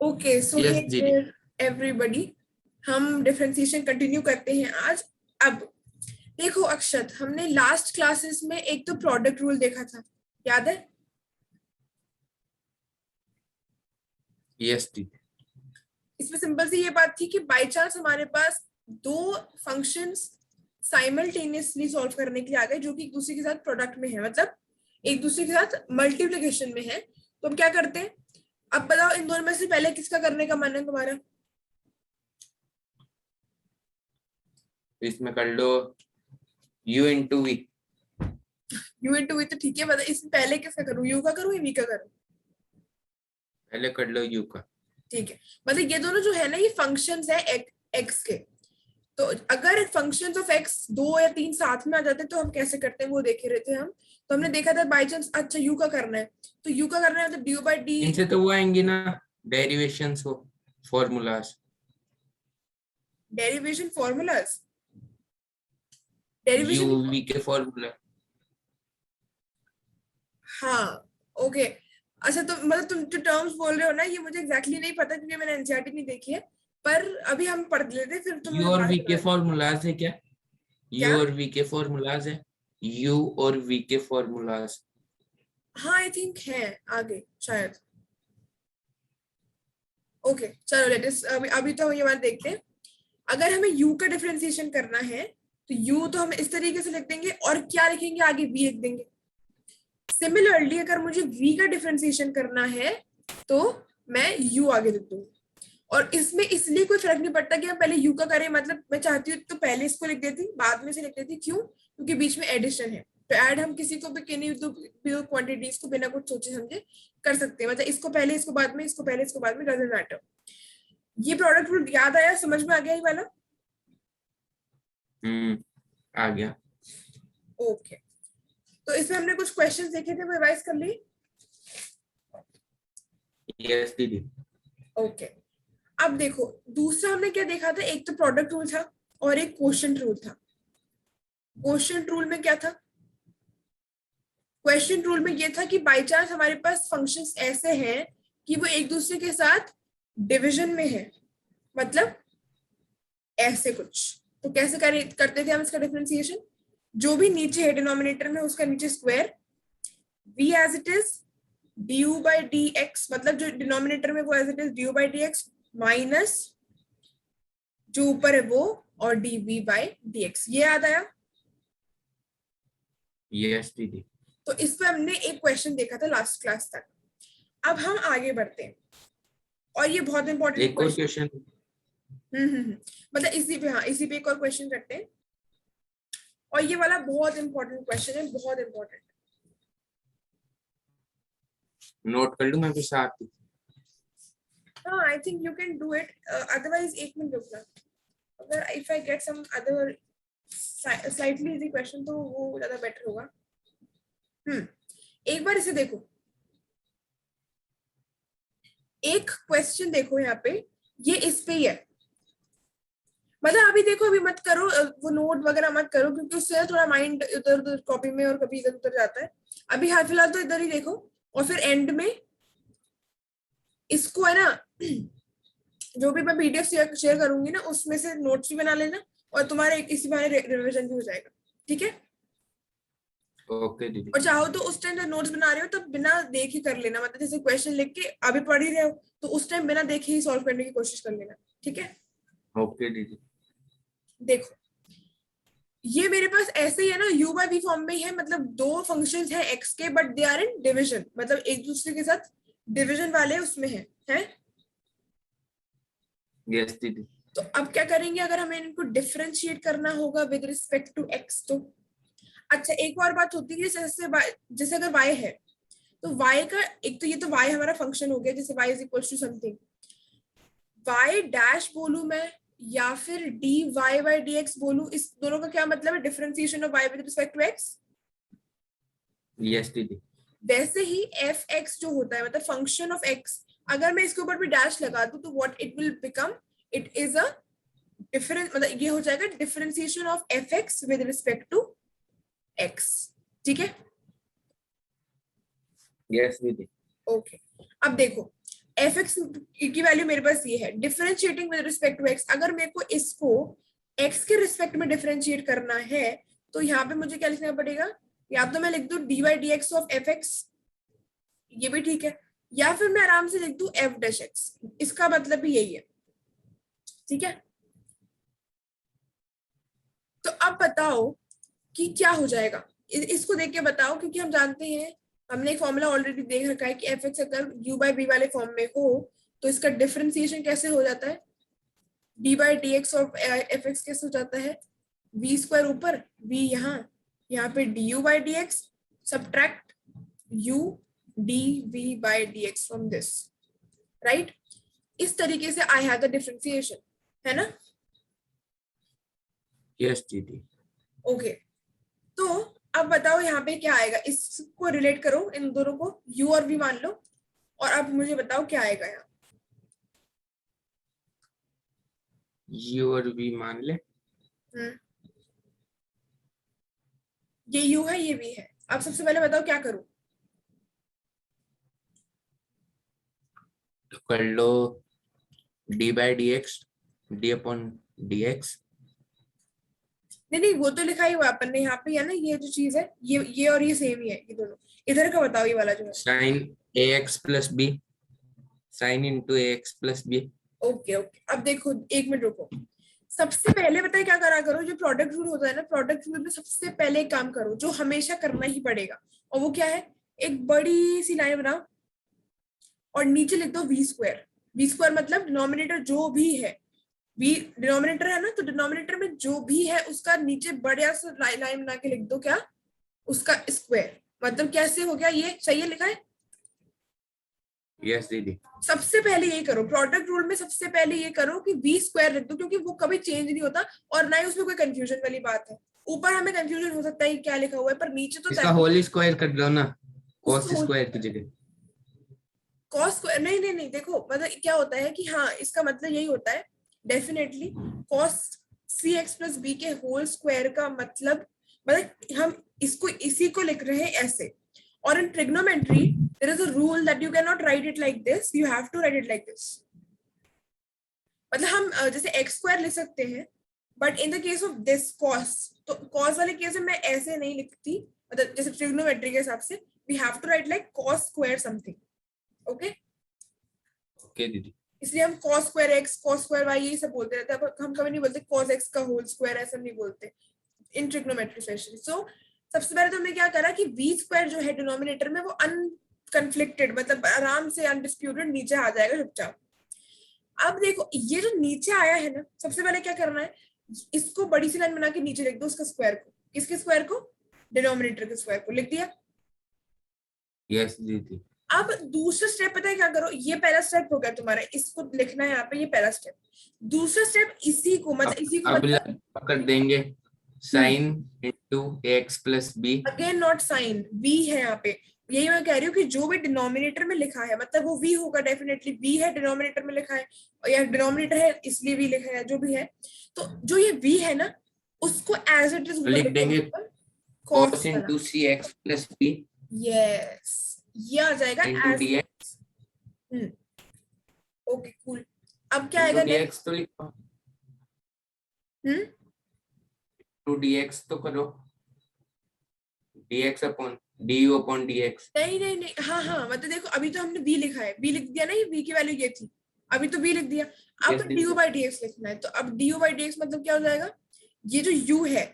Okay so हे yes दीदी। There everybody, हम differentiation continue करते हैं आज। अब देखो अक्षत, हमने लास्ट क्लासेस में एक तो प्रोडक्ट रूल देखा था, याद है? यस दीदी। इसमें सिंपल सी ये बात थी कि बाय चांस हमारे पास दो फंक्शंस साइमल्टेनियसली सॉल्व करने के लिए आ गए जो कि एक दूसरे के साथ प्रोडक्ट में है, मतलब एक दूसरे के साथ मल्टीप्लिकेशन में है। तो हम क्या करते हैं? अब बताओ इन दोनों में से पहले किसका करने का मन है तुम्हारा? इसमें कर लो u into v. U into v तो ठीक है, मतलब इसमें पहले किसका करूं, यू का करूं या वी का करूं? पहले कर लो u का। ठीक है, मतलब ये दोनों जो है ना ये फंक्शंस है एक्स के। तो अगर फंक्शंस ऑफ एक्स दो या तीन साथ में आ जाते तो हम कैसे करते हैं वो देख रहे थे हम। तो हमने देखा था बाई चांस, अच्छा यू का करना है, तो यू का करना है मतलब डी बाई डी। इनसे तो वो आएंगी ना डेरिवेशंस, वो formulas. Derivation formulas, derivation. u v के फॉर्मूला। हाँ, ओके। अच्छा तो मतलब तुम जो टर्म्स बोल रहे हो ना ये मुझे एग्जैक्टली नहीं पता क्योंकि मैंने एनसीईआरटी नहीं देखी है। पर अभी हम पढ़ लेते हैं, फिर तुम u मुझे और बाद v में के बता देना। फॉर्मूलाज है क्या? u क्या? और v के फॉर्मूलाज है। u और v के फॉर्मूलाज। हाँ आई थिंक है, आगे शायद। ओके चलो लेट अस, अभी तो हम ये बात देखते हैं। अगर हमें u का डिफरेंशिएशन करना है तो u तो हम इस तरीके से लिख देंगे, और क्या लिखेंगे आगे, v लिख देंगे। सिमिलरली अगर मुझे v का डिफरेंशिएशन करना है तो मैं u आगे लिख दूंगी। और इसमें इसलिए कोई फर्क नहीं पड़ता कि हम पहले u का करें, मतलब मैं चाहती हूँ तो पहले इसको लिख देती बाद में से लिख देती, क्यों? क्योंकि बीच में एडिशन है। तो ऐड हम किसी को भी किन्हीं दो क्वांटिटीज को बिना कुछ सोचे समझे कर सकते हैं, मतलब इसको पहले इसको बाद में, इसको पहले इसको बाद में, डजंट मैटर। ये प्रोडक्ट रूल याद आया, समझ में आ गया ये वाला? आ गया। ओके, तो इसमें हमने कुछ क्वेश्चंस देखे थे, वो रिवाइज कर ली। यस दीदी। ओके, अब देखो दूसरा हमने क्या देखा था, एक तो प्रोडक्ट रूल था और एक क्वोशिएंट रूल था। क्वोशिएंट रूल में क्या था? क्वेश्चन रूल में ये था कि बाय चांस हमारे पास फंक्शंस ऐसे हैं कि वो एक दूसरे के साथ डिवीजन में है, मतलब ऐसे कुछ। तो कैसे करते थे हम इसका डिफरेंशिएशन? जो भी नीचे है डिनोमिनेटर में उसका नीचे square, v as it is du by d x, मतलब जो डिनोमिनेटर में वो as it is du by d x minus जो ऊपर है वो, और dv बाई डी एक्स। ये याद आया? यस दीदी। तो इस पे हमने एक क्वेश्चन देखा था लास्ट क्लास तक। अब हम आगे बढ़ते हैं, और ये बहुत इंपॉर्टेंट एक और क्वेश्चन। क्वेश्चन। मतलब इसी पे, हाँ इसी पे एक और क्वेश्चन करते हैं। और ये वाला बहुत इंपॉर्टेंट क्वेश्चन है, बहुत इंपॉर्टेंट। नोट कर लूं मैं भी साथ ही। हाँ I think you can do it, otherwise एक मिनट रुकना। अगर if I get some other slightly easy question तो वो ज्यादा बेटर होगा। एक बार इसे देखो, एक क्वेश्चन देखो यहाँ पे, ये इस पे ही है। मतलब अभी देखो, अभी मत करो, वो नोट वगैरह मत करो क्योंकि उससे थोड़ा माइंड इधर उधर कॉपी में और कभी इधर उधर जाता है। अभी हाल फिलहाल तो इधर ही देखो, और फिर एंड में इसको है ना जो भी मैं पीडीएफ शेयर करूंगी ना उसमें से नोट्स भी बना लेना, और तुम्हारे इसी बहाने रिवीजन भी हो जाएगा, ठीक है? ओके दीदी। और चाहो तो उस टाइम जब नोट्स बना रहे हो तब बिना देख ही कर लेना, मतलब जैसे क्वेश्चन लिख के अभी पढ़ ही रहे हो तो उस टाइम बिना देखे ही सॉल्व करने की कोशिश कर लेना, ठीक है? ओके दीदी। देखो ये मेरे पास ऐसे ही है ना, u बाई v फॉर्म में ही है, मतलब दो फंक्शंस हैं x के but they are in division, मतलब एक दूसरे के साथ डिवीजन वाले उसमें है? यस दीदी। तो अब क्या करेंगे अगर हमें इनको डिफरेंशिएट करना होगा विद रिस्पेक्ट टू x तो? अच्छा एक और बात होती है, जैसे जैसे अगर y है तो y का एक तो, ये तो y हमारा फंक्शन हो गया, जैसे y is equal to something, y dash बोलू मैं या फिर dy बाई dx बोलू, इस दोनों का क्या मतलब है, differentiation of y with respect to x। Yes दीदी। वैसे ही एफ एक्स जो होता है मतलब फंक्शन ऑफ एक्स, अगर मैं इसके ऊपर भी डैश लगा दूं तो what it will become, it is a difference, मतलब ये हो जाएगा differentiation of f x with respect to x, ठीक है? यस दीदी। ओके, अब देखो एफ एक्स की वैल्यू मेरे पास ये है, differentiating with respect to x. अगर मेरे को इसको एक्स के रिस्पेक्ट में डिफरेंशिएट करना है तो यहाँ पे मुझे क्या लिखना पड़ेगा, या तो मैं लिख दूं D by d x of f x, ये भी ठीक है, या फिर मैं आराम से लिख दूं एफ डैश एक्स, इसका मतलब भी यही है, ठीक है। तो अब बताओ कि क्या हो जाएगा, इसको देख के बताओ, क्योंकि हम जानते हैं, हमने एक फॉर्मूला ऑलरेडी देख रखा है कि एफ एक्स अगर यू बाई बी वाले फॉर्म में हो तो इसका डिफरेंशिएशन कैसे हो जाता है, D by d x of f x कैसे हो जाता है, वी स्क्वायर ऊपर वी यहाँ पे d u by d x subtract u d v by d x from this, right. इस तरीके से आई हैव द डिफरेंशिएशन, है ना। यस दीदी। ओके, तो अब बताओ यहाँ पे क्या आएगा, इसको रिलेट करो, इन दोनों को u और v मान लो, और अब मुझे बताओ क्या आएगा यहाँ। यू और वी मान ले। ये u है ये v है, अब सबसे पहले बताओ क्या करूं। तो कर लो d by d x d upon d x. नहीं नहीं, वो तो लिखा ही हुआ है अपन ने यहाँ पे, है ना, ये जो चीज है ये और ये सेम ही है, ये दोनों। इधर का बताओ, ये वाला जो है sine a x plus b, sine into a x plus b. Okay okay, अब देखो एक मिनट रुको, सबसे पहले बताए क्या करा करो, जो प्रोडक्ट रूल होता है ना, प्रोडक्ट रूल में सबसे पहले एक काम करो जो हमेशा करना ही पड़ेगा, और वो क्या है, एक बड़ी सी लाइन बनाओ और नीचे लिख दो वी स्क्वायर। वी स्क्वायर मतलब डिनोमिनेटर जो भी है, वी डिनोमिनेटर है ना, तो डिनोमिनेटर में जो भी है उसका नीचे बढ़िया सा लाइन बना के लिख दो, क्या, उसका स्क्वायर। मतलब कैसे हो गया, ये सही है लिखा है। यस दीदी। सबसे पहले ये करो, प्रोडक्ट रूल में सबसे पहले ये करो कि वी स्क्वायर लिख दो, क्योंकि वो कभी चेंज नहीं होता और ना ही उसमें कोई कंफ्यूजन वाली बात है। ऊपर हमें कंफ्यूजन हो सकता है क्या लिखा हुआ है, पर नीचे तो इसका होल स्क्वायर कर दो ना, कॉस स्क्वायर की जगह। कॉस स्क्वायर नहीं नहीं नहीं, देखो मतलब क्या होता है कि हाँ, इसका मतलब यही होता है डेफिनेटली, कॉस सी एक्स प्लस बी के होल स्क्वायर का मतलब हम इसको इसी को लिख रहे हैं ऐसे। और in trigonometry there is a rule that you can not write it like this, you have to write it like this. मतलब हम जैसे एक्स स्क्वायर लिख सकते हैं, but in the case of this cos, तो कॉस वाले case में मैं ऐसे नहीं लिखती, मतलब जैसे ट्रिग्नोमेट्री के हिसाब से we have to write like cos square something, okay. Okay दीदी। इसलिए हम cos square x cos square y यही सब बोलते रहते हैं, पर हम कभी नहीं बोलते cos एक्स का होल स्क्वायर, ऐसा नहीं बोलते इन ट्रिग्नोमेट्री सेशन। सो सबसे पहले तो हमने क्या करा कि v स्क्वायर जो है डिनोमिनेटर में वो अनकन्फ्लिक्टेड, मतलब आराम से अनडिस्प्यूटेड नीचे आ जाएगा चुपचाप। अब देखो ये जो नीचे आया है ना, सबसे पहले क्या करना है, इसको बड़ी सी लाइन बना के नीचे लिख दो उसका स्क्वायर को, किसके स्क्वायर को, डिनोमिनेटर के स्क्वायर को लिख दिया। यस दीदी। अब दूसरा स्टेप पता है क्या करो, ये पहला स्टेप हो गया तुम्हारा, इसको लिखना है यहाँ पे, ये पहला स्टेप। दूसरा स्टेप इसी को अब पकड़ देंगे sine into x plus b. Again not sine, v है यहाँ पे। यही मैं कह रही हूँ कि जो भी डिनोमिनेटर में लिखा है मतलब वो v होगा, डेफिनेटली v है, डिनोमिनेटर में लिखा है, या डिनोमिनेटर है इसलिए v लिखा है, जो भी है। तो जो ये v है ना, उसको एज इट इज लिख देंगे cos into c x plus b. Yes, ये आ जाएगा into as d x. Okay cool. अब क्या आएगा डी नेक्स्ट, एक्स तो लिखो, टू डी एक्स तो करो, D x upon D you upon d x. नहीं नहीं नहीं, हाँ हाँ, मतलब देखो अभी तो हमने v लिखा है, v लिख दिया ना, ये v की वैल्यू ये थी, अभी तो v लिख दिया। अब du by dx लिखना है, तो अब du by dx मतलब क्या हो जाएगा, ये जो u है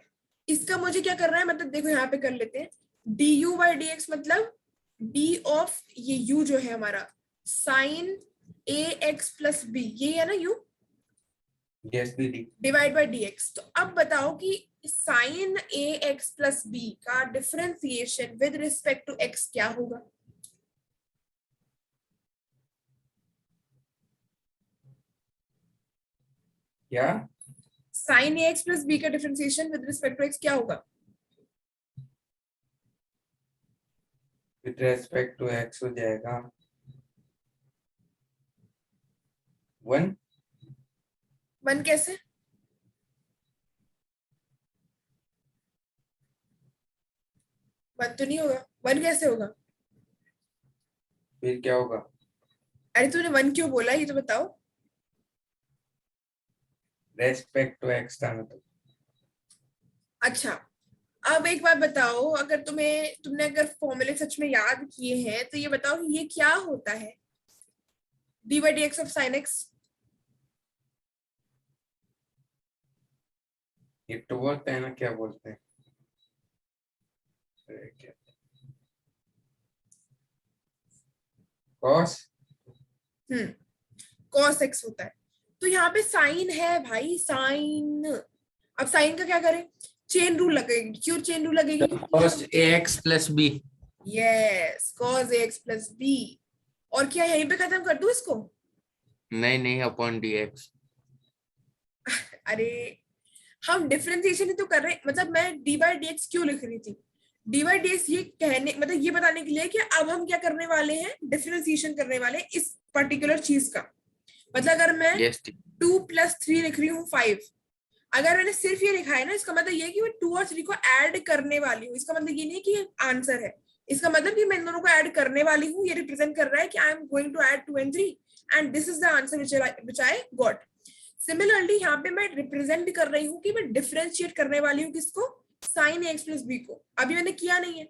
इसका मुझे क्या करना है, मतलब देखो यहाँ पे कर लेते हैं, du by dx मतलब d ऑफ ये u जो है हमारा sine a x plus b, ये है ना u, यस दीदी। Divide by dx। तो अब बताओ कि sine a x plus b का differentiation with respect to x क्या होगा। क्या sine a x plus b का differentiation with respect to x क्या होगा, विद रेस्पेक्ट टू एक्स हो जाएगा 1। 1 कैसे, वन तो नहीं होगा, 1 कैसे होगा, फिर क्या होगा, अरे तूने 1 क्यों बोला ये तो बताओ। रेस्पेक्ट टू एक्स था मतलब। अच्छा, अब एक बात बताओ, अगर तुमने अगर फॉर्मूले सच में याद किए हैं तो ये बताओ कि ये क्या होता है, D by d x of sine x. ये तो होता है ना, क्या बोलते हैं, क्या, कॉस। कॉस एक्स होता है। तो यहाँ पे साइन है भाई, साइन। अब साइन का क्या करें, चेन रूल लगेगी। क्यों चेन रूल लगेगी, cos a x plus b. Yes, cos a x plus b. और क्या यहीं पे खत्म कर दूं इसको। नहीं नहीं, अपॉन डी एक्स। अरे हम डिफरेंशिएशन ही तो कर रहे हैं, मतलब मैं डी बाई डी एक्स क्यों लिख रही थी, डी बाई डी एक्स ये कहने मतलब ये बताने के लिए कि अब हम क्या करने वाले हैं, डिफरेंशिएशन करने वाले हैं इस पर्टिकुलर चीज का। मतलब अगर मैं यस 2+3 लिख रही हूँ 5, अगर मैंने सिर्फ ये लिखा है ना, इसका मतलब ये है कि मैं 2 और 3 को ऐड करने वाली हूँ। इसका मतलब ये नहीं है कि ये आंसर है, इसका मतलब कि मैं इन दोनों को ऐड करने वाली हूँ। ये रिप्रेजेंट कर रहा है कि I am going to add 2 and 3 and this is the answer which I got. Similarly यहाँ पे मैं रिप्रेजेंट कर रही हूँ कि मैं डिफरेंशिएट करने वाली हूँ किसको, sign a x plus B को। अभी मैंने किया नहीं है,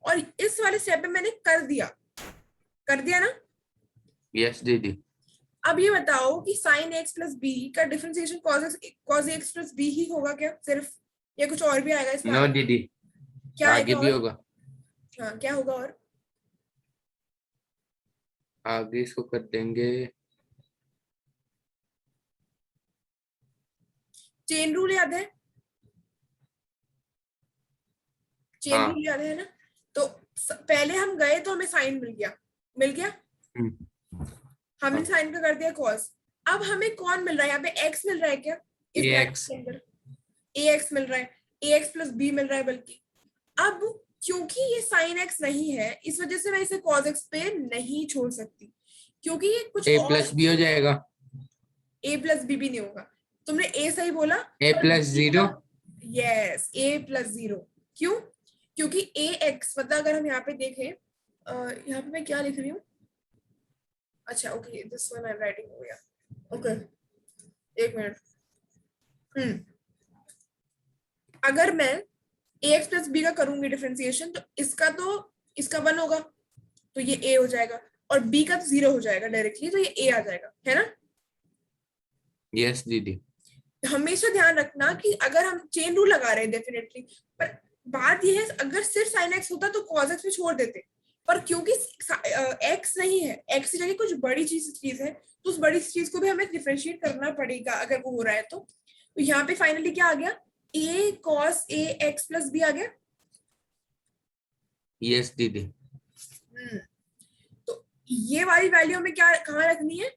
और इस वाले स्टेप में मैंने कर दिया ना। यस दीदी। अब ये बताओ कि साइन एक्स प्लस बी का differentiation cos x plus b ही होगा क्या सिर्फ, या कुछ और भी आएगा इसमें नो आगे? दीदी, क्या आगे आएगा भी और? होगा। हाँ क्या होगा और? आगे इसको कर देंगे। चेन रूल याद है, चेन हाँ। रूल याद है ना। तो पहले हम गए तो हमें साइन मिल गया, हमने हाँ, साइन का कर दिया कॉस। अब हमें कौन मिल रहा है, यहाँ पे एक्स मिल रहा है क्या इस ए ब्रैकेट एक्स। के अंदर, ए एक्स मिल रहा है, ए एक्स प्लस बी मिल रहा है बल्कि। अब क्योंकि ये साइन एक्स नहीं है, इस वजह से मैं इसे कॉस एक्स पे नहीं छोड़ सकती, क्योंकि ये कुछ ए और प्लस बी हो जाएगा। ए प्लस बी भी नहीं होगा। तुमने ए सही बोला, ए पर प्लस बी जीरो। का, यस ए प्लस जीरो। क्यों, क्योंकि ए एक्स मतलब अगर हम यहाँ पे देखें, यहाँ पे मैं क्या लिख रही हूँ, अच्छा okay this one I am writing हो गया, ओके एक मिनट। अगर मैं ए एक्स प्लस बी का करूंगी डिफरेंशिएशन, तो इसका 1 होगा, तो ये ए हो जाएगा, और बी का तो 0 हो जाएगा डायरेक्टली, तो ये ए आ जाएगा, है ना। यस दीदी। हमेशा ध्यान रखना कि अगर हम चेन रूल लगा रहे हैं डेफिनेटली, पर बात यह है अगर सिर्फ साइन एक्स होता तो कॉस एक्स में छोड़ देते, पर क्योंकि एक्स नहीं है, एक्स की जगह कुछ बड़ी चीज है, तो उस बड़ी चीज को भी हमें डिफरेंशिएट करना पड़ेगा अगर वो हो रहा है तो यहाँ पे फाइनली क्या आ गया, ए cos a x plus b आ गया। यस दीदी। तो ये वाली वैल्यू हमें क्या कहाँ रखनी है,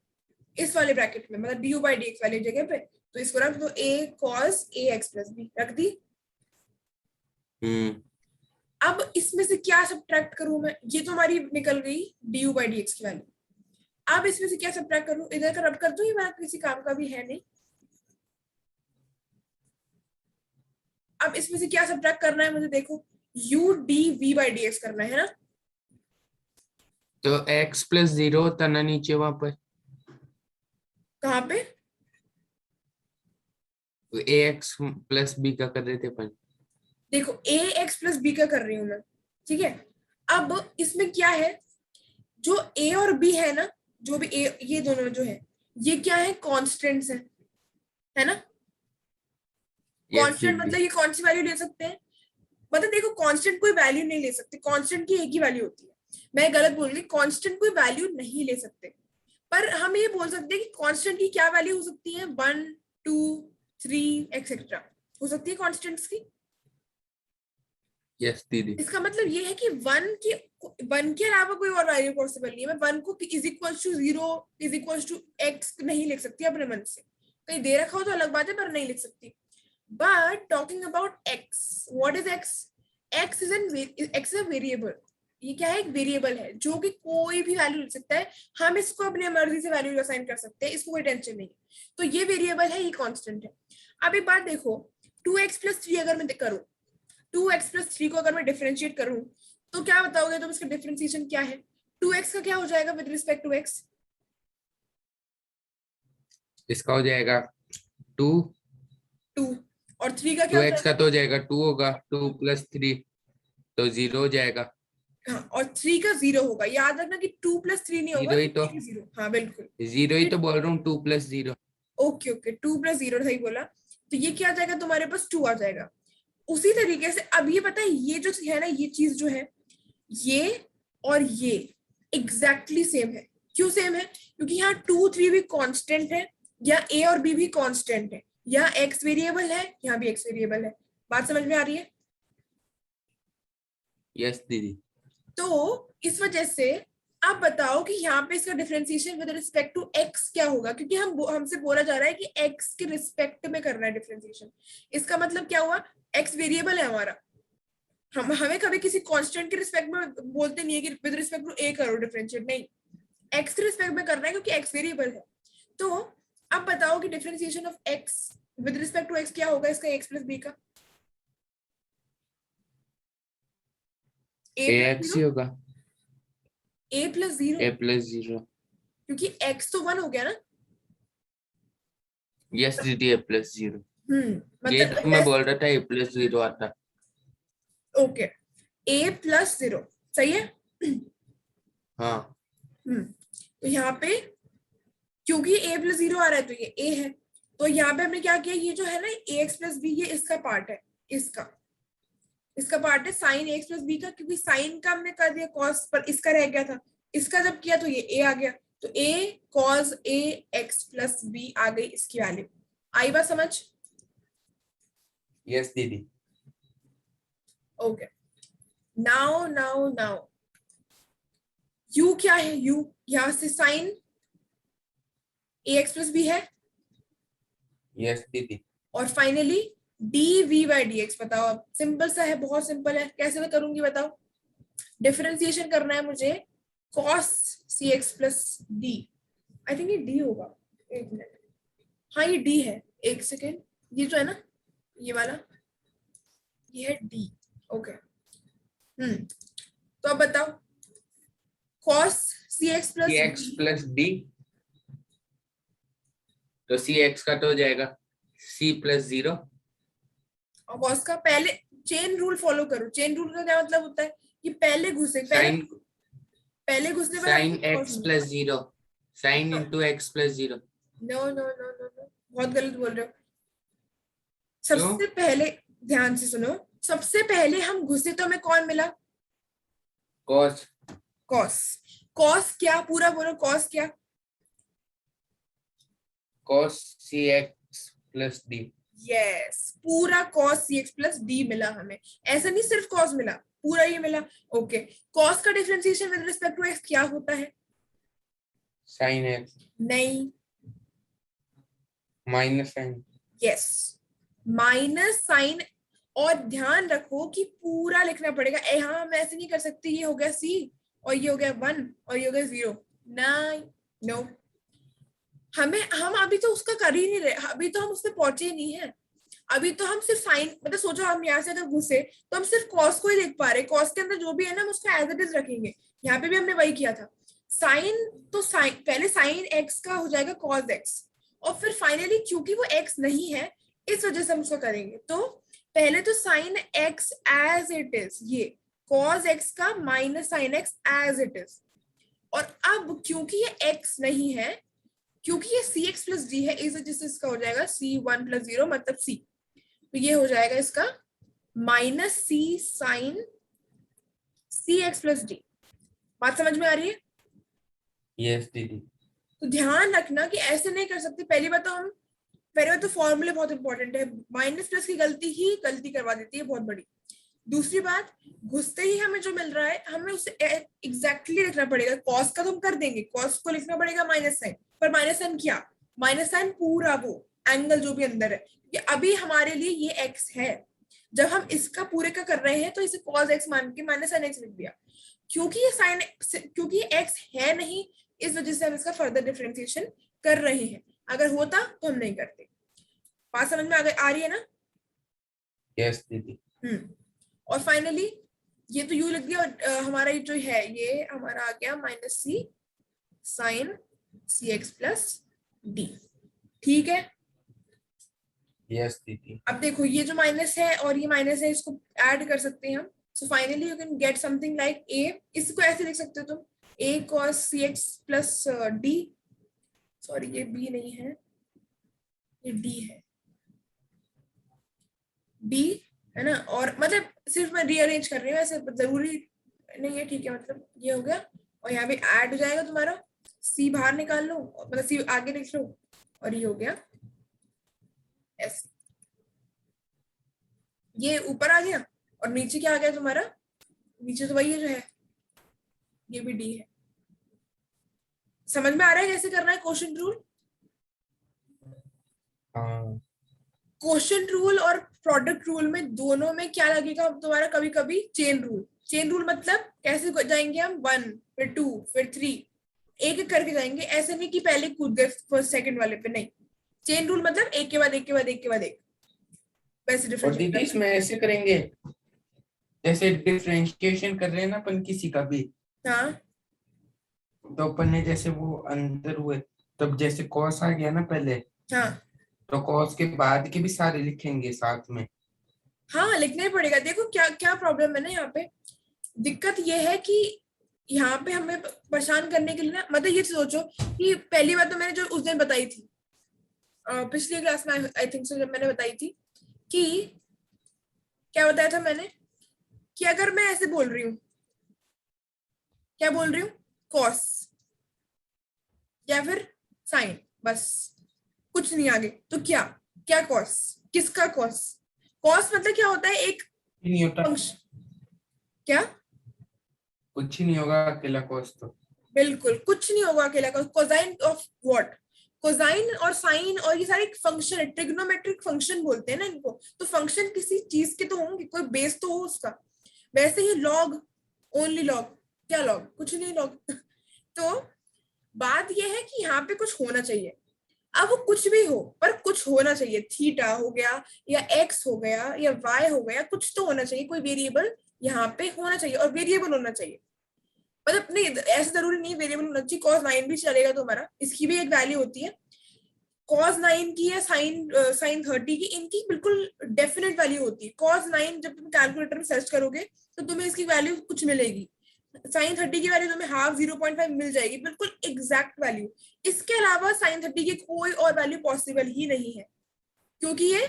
इस वाले ब्रैकेट में, मतलब D u by d x वाली जगह पे। तो इसको रख दो, ए cos a x plus B रख दी। अब इसमें से क्या सब्ट्रैक्ट करूं मैं, ये तो हमारी निकल गई D u by d x की वैल्यू। अब इसमें से क्या सब्ट्रैक्ट करूं, इधर का रब कर दूं, ये बात किसी काम का भी है नहीं। अब इसमें से क्या सब्ट्रैक्ट करना है मुझे, देखो u d v by d x करना है ना। तो एक्स प्लस जीरो होता ना नीचे वहां पर, कहाँ पे, ए एक्स प्लस बी का कर रहे थे अपन। देखो ए एक्स प्लस बी का कर रही हूं मैं, ठीक है। अब इसमें क्या है, जो ए और बी है ना, जो भी ए ये दोनों जो है, ये क्या है, कॉन्स्टेंट्स है ना। यस कांस्टेंट दीदी। मतलब ये कौन सी वैल्यू ले सकते हैं, मतलब देखो कांस्टेंट कोई वैल्यू नहीं ले सकते, कांस्टेंट की एक ही वैल्यू होती है। मैं गलत बोल रही, कांस्टेंट कोई वैल्यू नहीं ले सकते, पर हम ये बोल सकते हैं कि कांस्टेंट की क्या वैल्यू हो सकती है, 1 2 3 एक्सेट्रा हो सकती है कांस्टेंट्स की। यस दीदी। इसका मतलब ये है कि 1 के अलावा कोई और वैल्यू पॉसिबल नहीं है। मैं 1 को is equal to 0 is equal to x नहीं लिख सकती अपने मन से, कहीं दे रखा हो तो अलग बात है, पर नहीं लिख सकती। But talking about x, what is x? x is a variable. ये क्या है, एक वेरिएबल है जो कि कोई भी वैल्यू ले सकता है, हम इसको अपनी मर्जी से वैल्यू असाइन कर सकते हैं, इसको कोई टेंशन नहीं। तो ये वेरिएबल है, ये कांस्टेंट है। अब एक बात देखो, 2x प्लस 3 अगर मैं करूं, 2x प्लस 3 को अगर मैं डिफरेंशिएट करूं, तो क्या बताओगे तुम, इसका डिफरेंशिएशन क्या है, 2x का क्या हो जाएगा विद रिस्पेक्ट टू x, इसका हो जाएगा 2, 2 और 3 का क्या हो 2x जाएगा? का तो हो जाएगा 2 होगा, 2 + 3 तो 0 हो जाएगा। हाँ, और 3 का 0 होगा। याद रखना कि 2 + 3 नहीं होगा, 0 ही तो, 0। हाँ बिल्कुल। 0 ही तो बोल रहा हूँ, 2 + 0। ओके ओके, 2 + 0 सही बोला। तो ये क्या आ जाएगा तुम्हारे पास? 2 आ जाएगा। उसी तरीके से अब ये पता है, ये जो है ना, ये चीज जो है, ये और ये एग्जैक्टली सेम है। क्यों सेम है? क्योंकि यहाँ 2 3 भी कांस्टेंट है, या ए और बी भी कांस्टेंट है, यहाँ एक्स वेरिएबल है, यहाँ भी एक्स वेरिएबल है। बात समझ में आ रही है? यस दीदी। तो इस वजह से आप बताओ कि यहाँ पे इसका differentiation with respect to x क्या होगा, क्योंकि हमसे बोला जा रहा है कि एक्स के रिस्पेक्ट में करना है डिफरेंशिएशन। इसका मतलब क्या हुआ? एक्स वेरिएबल है हमारा। हमें कभी किसी कांस्टेंट के रिस्पेक्ट में बोलते नहीं है कि विद रिस्पेक्ट टू ए करो डिफरेंशिएट, नहीं, एक्स के रिस्पेक्ट में करना है क्योंकि एक्स वेरिएबल है। तो अब बताओ कि differentiation of x with respect to x क्या होगा इसका, एक्स प्लस बी का? ax ही होगा, ए प्लस जीरो, a + 0। क्योंकि एक्स तो 1 हो गया ना। यस दीदी, a + 0। ये मतलब तो मैं बोल रहा था a + 0 आता। ओके, ए प्लस 0 सही है। हाँ तो यहाँ पे क्योंकि ए प्लस 0 आ रहा है तो ये ए है। तो यहाँ पे हमने क्या किया, ये जो है ना ए एक्स प्लस बी, ये इसका पार्ट है, इसका पार्ट है साइन एक्स प्लस बी का, क्योंकि साइन का हमने कर दिया कॉस पर, इसका रह गया था, इसका जब किया तो ये ए आ गया। तो a cos a x plus b आ गई इसकी वैल्यू। आई बात समझ? यस दीदी। Okay, now now now u क्या है? यू यहां से sine a x plus b है, यस दीदी। और finally d v by d x. बताओ अब, सिंपल सा है, बहुत सिंपल है। कैसे मैं करूंगी बताओ? डिफरेंशिएशन करना है मुझे cos c x plus d. I think ये डी होगा, एक मिनट। हाँ ये डी है, एक सेकेंड। ये जो है ना, ये वाला, ये है डी। ओके तो अब बताओ, cos c x plus x + d, तो cx का तो हो जाएगा c + 0। और cos का, पहले चेन रूल फॉलो करो। चेन रूल का क्या मतलब होता है कि पहले घुसे, साइन पहले घुसने पर sin हमको cos x मिला। + 0, sin × x + 0। No no no no no, बहुत गलत बोल रहे हो। क्यों? सबसे पहले ध्यान से सुनो, सबसे पहले हम घुसे तो हमें कौन मिला? cos cos. कॉस क्या? पूरा बोलो, कॉस क्या? cos cx + d। यस, पूरा कॉस सी एक्स प्लस डी मिला हमें। ऐसा नहीं सिर्फ कॉस मिला, पूरा ये मिला। ओके, कॉस का differentiation with respect to x क्या होता है? sin x नहीं, -sin। Yes, minus sine. और ध्यान रखो कि पूरा लिखना पड़ेगा। यहाँ हम ऐसे नहीं कर सकते, ये हो गया सी और ये हो गया 1 और ये हो गया 0। नहीं, नो, हम अभी तो उसका कर ही नहीं रहे, अभी तो हम उस पर पहुंचे ही नहीं है। अभी तो हम सिर्फ साइन, मतलब सोचो हम यहाँ से अगर घुसे तो हम सिर्फ कॉस को ही देख पा रहे, कॉस के अंदर जो भी है ना हम उसको एज इट इज रखेंगे। यहाँ पे भी हमने वही किया था। साइन तो साइन, पहले साइन एक्स का हो जाएगा कॉस एक्स, और फिर फाइनली क्योंकि वो एक्स नहीं है इस वजह से हम उसको करेंगे। तो पहले तो sine x as it is, ये कॉस एक्स का minus sine x as it is. और अब क्योंकि ये एक्स नहीं है, क्योंकि ये सी एक्स प्लस डी है, इस वजह से इसका हो जाएगा c1 + 0 मतलब c। तो ये हो जाएगा इसका माइनस सी साइन सी एक्स प्लस डी। बात समझ में आ रही है? यस दीदी। तो ध्यान रखना कि ऐसे नहीं कर सकते। पहली बात तो फॉर्मूले बहुत इंपॉर्टेंट है, माइनस प्लस की गलती ही गलती करवा देती है बहुत बड़ी। दूसरी बात, घुसते ही हमें जो मिल रहा है हमें उसे एग्जैक्टली लिखना पड़ेगा। कॉस का तो हम कर देंगे, कॉस को लिखना पड़ेगा माइनस साइन, पर माइनस साइन क्या? माइनस साइन पूरा वो एंगल जो भी अंदर है, ये अभी हमारे लिए ये एक्स है। जब हम इसका पूरे का कर रहे हैं तो इसे cos x मान के माइनस साइन एक्स लिख दिया। क्योंकि ये साइन, क्योंकि ये x है नहीं, इस वजह से हम इसका फर्दर डिफरेंशिएशन कर रहे हैं। अगर होता तो हम नहीं करते। बात समझ में आ रही है ना? यस दीदी। और फाइनली ये तो यू लिख दिया, और हमारा ये जो है ये हमारा आ गया माइनस सी साइन सी एक्स प्लस डी। ठीक है। यस दीदी। अब देखो ये जो माइनस है और ये माइनस है, इसको ऐड कर सकते हैं हम। So finally you can get something like a, इसको ऐसे लिख सकते हो तुम, ए cos cx plus D, sorry ये बी नहीं है, ये डी है, डी है ना। और मतलब सिर्फ मैं रीअरेंज कर रही हूँ, ऐसे जरूरी नहीं है, ठीक है। मतलब ये हो गया और यहाँ पे ऐड हो जाएगा तुम्हारा, सी बाहर निकाल लो, मतलब सी आगे लिख लो, और ये हो गया एस। ये ऊपर आ गया और नीचे क्या आ गया तुम्हारा, नीचे तो वही है जो है, ये भी डी है। समझ में आ रहा है कैसे करना है क्वोशिएंट रूल? हाँ क्वोशिएंट रूल और प्रोडक्ट रूल में दोनों में क्या लगेगा तुम्हारा, कभी कभी चेन रूल। चेन रूल मतलब कैसे जाएंगे हम, 1 फिर 2 फिर 3, एक एक करके जाएंगे, ऐसे नहीं कि पहले कूद गए फर्स्ट सेकंड वाले पे, नहीं। चेन रूल मतलब एक के बाद एक के बाद एक के बाद एक, वैसे और डिफरेंशिएट दीदी करना। इसमें ऐसे करेंगे जैसे डिफरेंशिएशन कर रहे हैं ना अपन किसी का भी, हाँ तो अपन ने जैसे वो अंदर हुए, तब जैसे कॉस आ गया ना पहले, हाँ तो कॉस के बाद के भी सारे लिखेंगे साथ में। हाँ, लिखना ही पड़ेगा। देखो क्या क्या प्रॉब्लम है ना यहाँ पे, दिक्कत ये है कि यहाँ पे हमें परेशान करने के लिए ना, मतलब ये सोचो कि पहली बात तो मैंने जो उस दिन बताई थी, पिछली क्लास में आई थिंक सो, जब मैंने बताई थी कि क्या बताया था मैंने, कि अगर मैं ऐसे बोल रही हूँ, क्या बोल रही हूँ, कॉस या फिर साइन, बस कुछ नहीं आगे, तो क्या क्या कॉस, किसका कॉस, कॉस मतलब क्या होता है, एक नहीं होता, फंक्शन, क्या, कुछ ही नहीं होगा अकेला कॉस तो। बिल्कुल कुछ नहीं होगा अकेला cos, cosine of what, cosine और साइन और ये सारे फंक्शन है, ट्रिग्नोमेट्रिक फंक्शन बोलते हैं ना इनको, तो फंक्शन किसी चीज के तो होंगे, कोई बेस तो हो उसका। वैसे ही लॉग, ओनली लॉग, क्या लॉग, कुछ नहीं लॉग। तो बात यह है कि यहाँ पे कुछ होना चाहिए, अब वो कुछ भी हो पर कुछ होना चाहिए, थीटा हो गया या एक्स हो गया या वाई हो गया, कुछ तो होना चाहिए, कोई वेरिएबल यहाँ पे होना चाहिए, और वेरिएबल होना चाहिए। मतलब नहीं, ऐसा जरूरी नहीं वेरिएबल होना चाहिए, cos 9 भी चलेगा तुम्हारा, इसकी भी एक वैल्यू होती है, cos 9 की या साइन 30 की, इनकी बिल्कुल डेफिनेट वैल्यू होती है। cos 9 जब तुम कैलकुलेटर में सर्च करोगे तो तुम्हें इसकी वैल्यू कुछ मिलेगी, साइन 30 की वैल्यू तुम्हें हाफ 0.5 मिल जाएगी, बिल्कुल एग्जैक्ट वैल्यू। इसके अलावा साइन 30 की कोई और वैल्यू पॉसिबल ही नहीं है, क्योंकि ये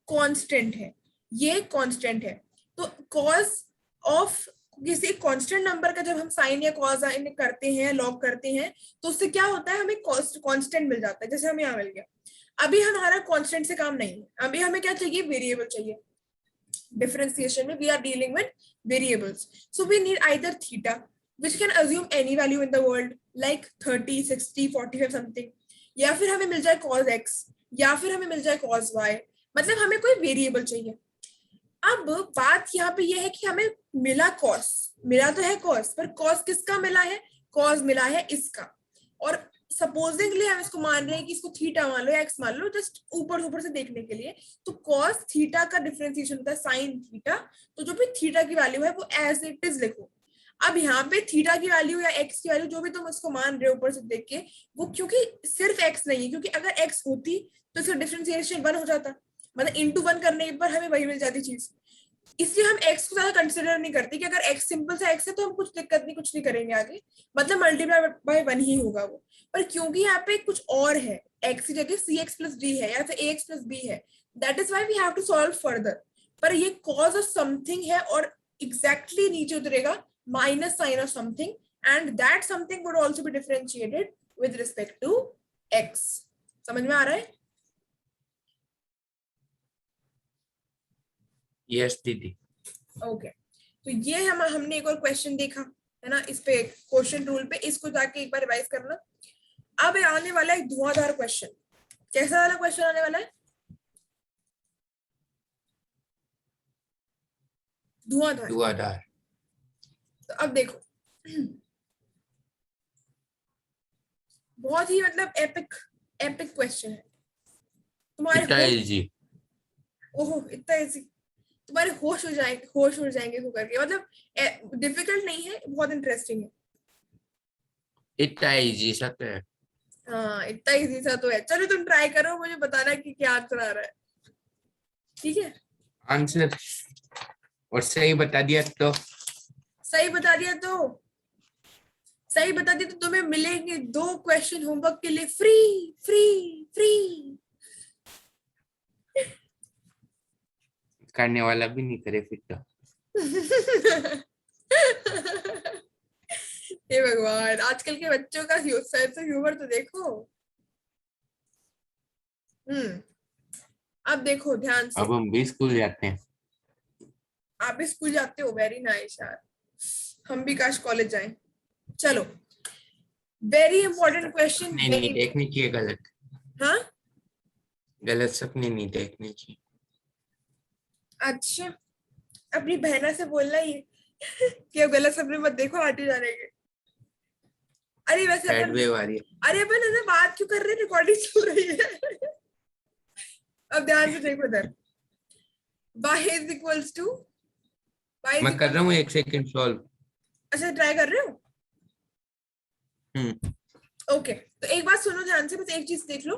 कांस्टेंट है, ये कांस्टेंट है। तो कॉस ऑफ किसी कांस्टेंट नंबर का जब हम साइन या कॉस करते हैं, लॉग करते हैं, तो उससे क्या होता है, हमें कांस्टेंट मिल जाता है, जैसे हमें यहाँ मिल गया। अभी हमारा कांस्टेंट से काम नहीं है, अभी हमें क्या चाहिए, वेरिएबल चाहिए। differentiation में we are dealing with variables, so we need either theta which can assume any value in the world like 30 60 45 something, या फिर हमें मिल जाए cos x, या फिर हमें मिल जाए cos y, मतलब हमें कोई वेरिएबल चाहिए। अब बात यहाँ पे ये है कि हमें मिला cos, मिला तो है cos, पर cos किसका मिला है, cos मिला है इसका, और सपोजिंगली हम इसको मान रहे हैं कि इसको थीटा मान लो या एक्स मान लो, जस्ट ऊपर ऊपर से देखने के लिए। तो cos थीटा का डिफरेंशिएशन होता है sin थीटा, तो जो भी थीटा की वैल्यू है वो एज इट इज लिखो। अब यहाँ पे थीटा की वैल्यू या एक्स की वैल्यू जो भी तुम इसको मान रहे हो ऊपर से देख के, वो क्योंकि सिर्फ एक्स नहीं है, क्योंकि अगर एक्स होती तो इसका डिफरेंशिएशन 1 हो जाता, मतलब इंटू 1 करने पर हमें वही मिल जाती चीज। इसलिए हम एक्स को ज्यादा कंसिडर नहीं करते कि अगर एक्स सिंपल से एक्स है तो हम कुछ दिक्कत नहीं, कुछ नहीं करेंगे आगे, मतलब मल्टीप्लाई बाय 1 ही होगा वो। पर क्योंकि यहाँ पे कुछ और है, एक्स की जगह सी एक्स प्लस डी है या फिर ए एक्स प्लस बी है, that is why we have to solve further. पर ये कॉज ऑफ समथिंग है और एग्जैक्टली नीचे उतरेगा minus sine of something, and that something would also be differentiated with respect to x. समझ में आ रहा है? यस दीदी। ओके, तो ये हमने एक और क्वेश्चन देखा है ना, इस पे क्वेश्चन रूल पे, इसको जाके एक बार रिवाइज करना। अब आने वाला है धुआंधार क्वेश्चन। कैसा वाला क्वेश्चन आने वाला है? धुआंधार। धुआंधार। तो अब देखो, बहुत ही मतलब एपिक एपिक क्वेश्चन है तुम्हारे इतना होश, इजी। ओहो इतना इजी, तुम्हारे होश उड़ जाएंगे इसको करके, मतलब डिफिकल्ट नहीं है, बहुत इंटरेस्टिंग है। इतना इजी सच है। हाँ इतना इजी सा तो है। चलो तुम ट्राई करो, मुझे बताना कि क्या आंसर आ रहा है, ठीक है? आंसर और सही बता दिया तो सही बता दिया तो सही बता दिया तो तुम्हें मिलेंगे 2 क्वेश्चन होमवर्क के लिए फ्री फ्री फ्री। करने वाला भी नहीं करे फिर तो। हे भगवान, आजकल के बच्चों का सेंस ऑफ ह्यूमर तो देखो। हम्म। अब देखो ध्यान से। अब हम भी स्कूल जाते हैं। आप भी स्कूल जाते हो, वेरी नाइस यार। हम भी काश कॉलेज जाएं। चलो, वेरी इंपॉर्टेंट क्वेश्चन, सपने नहीं वेरी। देखनी चाहिए, गलत हाँ गलत सपने नहीं देखने चाहिए। अच्छा, अपनी बहना से बोलना ही है कि अब गलत सपने मत देखो आंटी जाने के। अरे वैसे बैड अपन, वे वाली है। अरे अपन है ना, बात क्यों कर रहे हैं, रिकॉर्डिंग चल रही है। अब ध्यान से देखो इधर। y is equals to y is मैं कर इक्वल। रहा हूँ 1 सेकंड सॉल्व। अच्छा ट्राई कर रहे हो? हम्म। ओके, तो एक बात सुनो ध्यान से, बस एक चीज देख लो।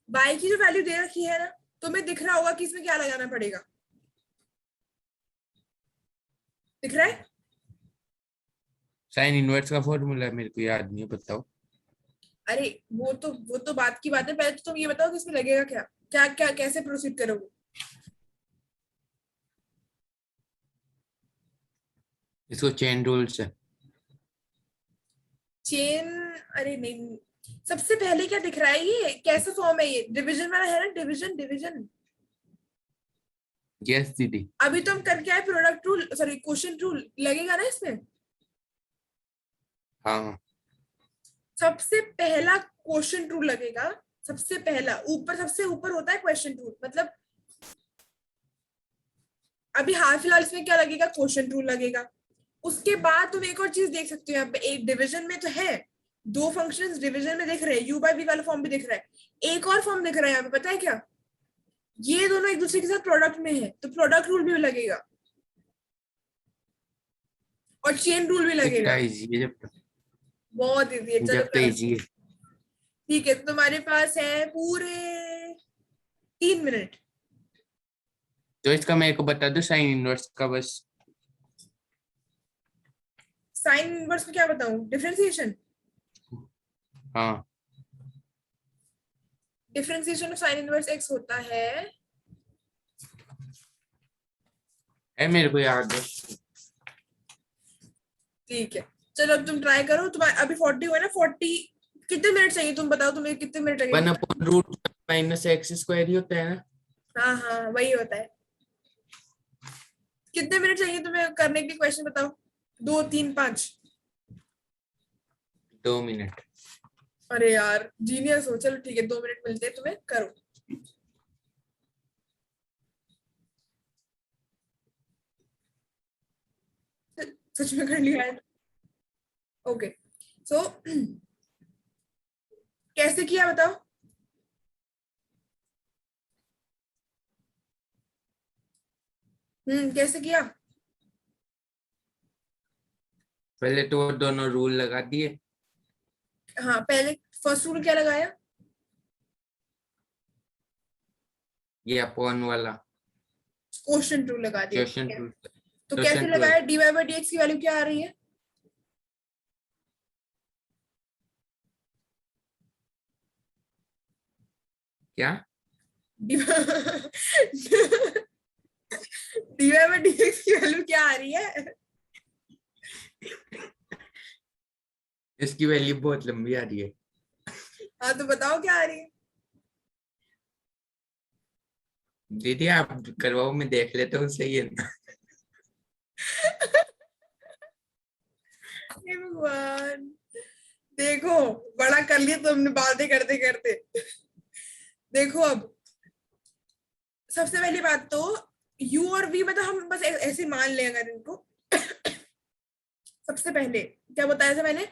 y की जो वैल्यू दे रखी है ना, तुम्हें दिख रहा होगा कि इसमें क्या लगाना पड़ेगा? दिख रहा है? साइन इनवर्स का फॉर्मूला मेरे को याद नहीं है, बताओ। अरे वो तो बात की बात है, पहले तो तुम ये बताओ कि इसमें लगेगा क्या, क्या क्या कैसे प्रोसीड करोगे? इसको चेन रूल से। चेन? अरे नहीं, सबसे पहले क्या दिख रहा है, ये कैसा फॉर्म है, ये डिवीजन वाला है ना, डिवीजन डिवीजन। यस दीदी। अभी तो हम करके आए product rule, sorry quotient rule, लगेगा ना इसमें? हाँ सबसे पहला क्वोशिएंट रूल लगेगा, सबसे पहला ऊपर, सबसे ऊपर होता है क्वेश्चन रूल, मतलब अभी हाल फिलहाल इसमें क्या लगेगा, क्वोशिएंट रूल लगेगा। उसके बाद तुम एक और चीज देख सकते हो यहाँ पे, एक डिवीजन में तो है, 2 फंक्शंस डिवीजन में दिख रहे हैं, u बाय v वाला फॉर्म भी दिख रहा है, एक और फॉर्म दिख रहा है यहाँ पे, पता है क्या? ये दोनों एक दूसरे के साथ प्रोडक्ट में है, तो प्रोडक्ट रूल भी लगेगा और चेन रूल भी इतना लगेगा। इजी है बहुत इजी है, चलो जब तो करो। इजी है। ठीक है, तो तुम्हारे पास है पूरे 3 मिनट। तो इसका मेरे को बता दो साइन इनवर्स का बस। साइन इनवर्स में क्या बताऊं, डिफरेंशिएशन? हाँ differentiation of sine inverse x होता है। है मेरे को याद है। ठीक है, चलो अब तुम ट्राई करो, तुम्हारे अभी 40 हुआ ना, 40 कितने मिनट चाहिए, तुम बताओ तुम्हें कितने मिनट वन लगेंगे? Upon root minus x square ही होता है ना। हाँ हाँ वही होता है। कितने मिनट चाहिए तुम्हें करने के लिए, क्वेश्चन बताओ, 2 3 5? 2 मिनट। अरे यार जीनियस हो, चलो ठीक है, 2 मिनट मिलते हैं तुम्हें, करो। सच में कर लिया है? ओके, सो कैसे किया बताओ? कैसे किया? पहले तो वो दोनों रूल लगा दिए। हाँ पहले फर्स्ट रूल क्या लगाया? ये अपॉन वाला क्वोशिएंट रूल लगा दिया, ठीक क्वेश्चन है। रूल। तो कैसे क्वेश्चन लगाया, 12। dy बाई dx की वैल्यू क्या आ रही है? क्या? dy बाई dx की वैल्यू क्या आ रही है? इसकी वैल्यू बहुत लंबी आ रही है। हाँ तो बताओ क्या आ रही है? दीदी आप करवाओ, मैं देख लेता हूँ, सही है ना? हे भगवान, देखो बड़ा कर लिया तुमने बातें करते करते। देखो अब, सबसे पहली बात तो u और v, मतलब हम बस ऐसे मान लें अगर इनको। सबसे पहले क्या बताया था मैंने,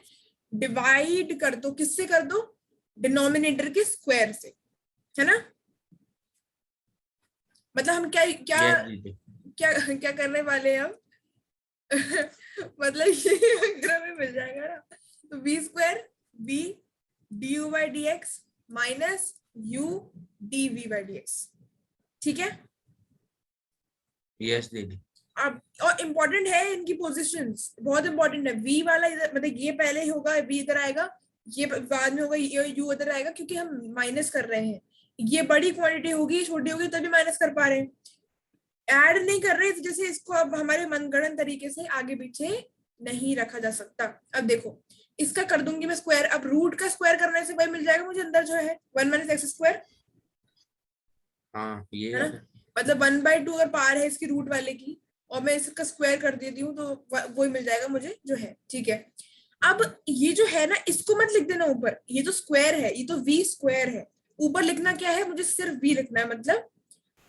डिवाइड कर दो, किससे कर दो? डिनोमिनेटर के स्क्वायर से, है ना? मतलब हम क्या क्या यस दीदी। क्या क्या करने वाले हैं हम? मतलब ये अगर हमें मिल जाएगा ना, तो v square v du by d x minus u dv by d x. ठीक है। यस दीदी। अब और इम्पोर्टेंट है इनकी पोजीशंस, बहुत इंपॉर्टेंट है। v वाला इधर, मतलब ये पहले होगा, v इधर आएगा, ये बाद में होगा, ये u इधर आएगा, क्योंकि हम माइनस कर रहे हैं। ये बड़ी क्वांटिटी होगी, छोटी होगी तभी माइनस कर पा रहे हैं, ऐड नहीं कर रहे, जैसे इसको अब हमारे मनगढ़ंत तरीके से आगे पीछे नहीं रखा जा सकता। अब देखो इसका कर दूंगी मैं स्क्वायर। अब रूट का स्क्वायर करने से भाई मिल जाएगा मुझे अंदर जो है 1 माइनस एक्स स्क्वायर, हाँ ये है ना। मतलब 1/2 अगर पार है इसकी रूट वाले की, और मैं इसका स्क्वायर कर देती हूँ तो वही मिल जाएगा मुझे जो है। ठीक है। अब ये जो है ना, इसको मत लिख देना ऊपर, ये तो स्क्वायर है, ये तो v स्क्वायर है। ऊपर लिखना क्या है, मुझे सिर्फ v लिखना है, मतलब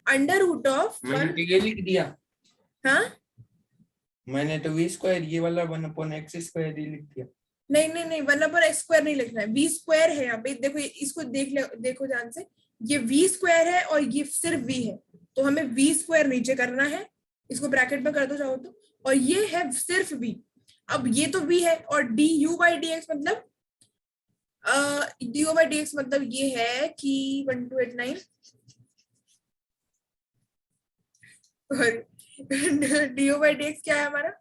अंडर रूट ऑफ मैंने तो ये लिख दिया। हाँ मैंने तो v स्क्वायर ये वाला 1/x स्क्वायर ही लिख दिया। नहीं नहीं नहीं, 1/x स्क्वायर नहीं लिखना है, v स्क्वायर है यहाँ पे। देखो इसको देखो ध्यान से, ये v स्क्वायर है और ये सिर्फ v है, तो हमें v स्क्वायर नीचे करना है, इसको ब्रैकेट में कर दो चाहो तो, और ये है सिर्फ v। अब ये तो v है, और du बाई डी एक्स मतलब du बाई डी एक्स मतलब ये है कि 1289 और du बाई डी एक्स क्या है हमारा,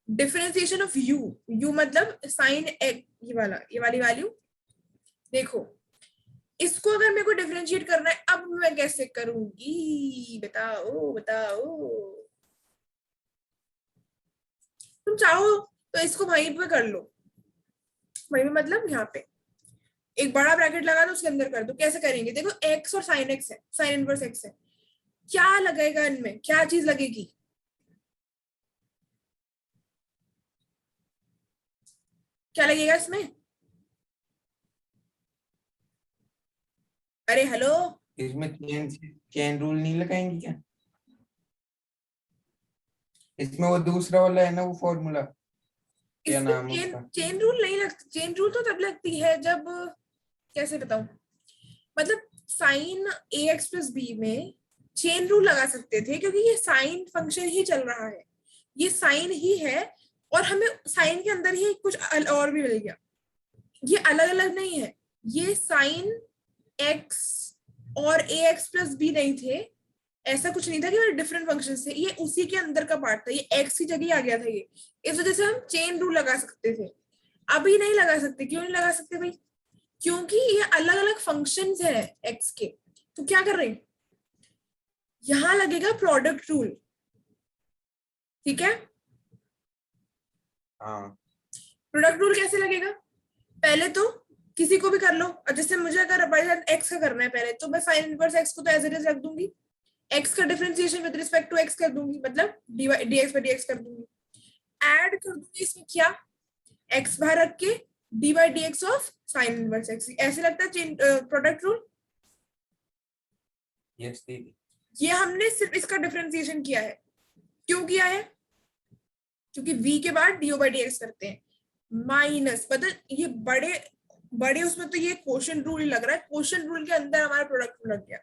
डिफरेंशिएशन ऑफ u मतलब साइन एक्स, ये वाली वैल्यू। देखो इसको अगर मेरे को डिफरेंशिएट करना है, अब मैं कैसे करूंगी, बताओ बताओ। तुम चाहो तो इसको वहीं पे कर लो, वहीं पे मतलब यहाँ पे एक बड़ा ब्रैकेट लगा दो, उसके अंदर कर दो। कैसे करेंगे, देखो x और साइन एक्स है, साइन इनवर्स x है, क्या लगेगा इनमें, क्या चीज लगेगी, क्या लगेगा इसमें, अरे हेलो। इसमें चेन रूल नहीं लगाएंगे क्या? इसमें वो दूसरा वाला है ना, वो फॉर्मूला क्या इसमें नाम है चेन उसका? चेन रूल नहीं लगती, चेन रूल तो तब लगती है जब, कैसे बताऊं, मतलब sign a x plus B में चेन रूल लगा सकते थे, क्योंकि ये साइन फंक्शन ही चल रहा है, ये साइन ही है, और हमें साइन के अंदर ही कुछ और भी मिल गया, ये अलग अलग नहीं है, ये साइन एक्स और ए एक्स प्लस बी नहीं थे, ऐसा कुछ नहीं था कि डिफरेंट फंक्शन थे, ये उसी के अंदर का पार्ट था, ये एक्स की जगह आ गया था ये, इस वजह से हम चेन रूल लगा सकते थे। अभी नहीं लगा सकते, क्यों नहीं लगा सकते भाई, क्योंकि ये अलग अलग फंक्शंस हैं एक्स के। तो क्या कर रहे हैं, यहां लगेगा प्रोडक्ट रूल, ठीक है। हाँ प्रोडक्ट रूल कैसे लगेगा, पहले तो किसी को भी कर लो, जैसे मुझे अगर बाई एक्स का करना है पहले, तो मैं साइन इनवर्स एक्स को तो एज इट इज रख दूंगी, एक्स का differentiation with respect to x कर दूंगी, मतलब d x by d x कर दूंगी, ऐड कर दूंगी इसमें क्या, एक्स बाहर रख के D by d x of sine inverse x, ऐसे लगता है प्रोडक्ट रूल। यस दीदी। ये हमने सिर्फ इसका डिफरेंशिएशन किया है, क्यों किया है, क्योंकि v के बाद डी बाई डी एक्स करते हैं, माइनस मतलब ये बड़े बड़े उसमें तो ये क्वोशंट रूल लग रहा है, क्वोशंट रूल के अंदर हमारा प्रोडक्ट रूल लग गया,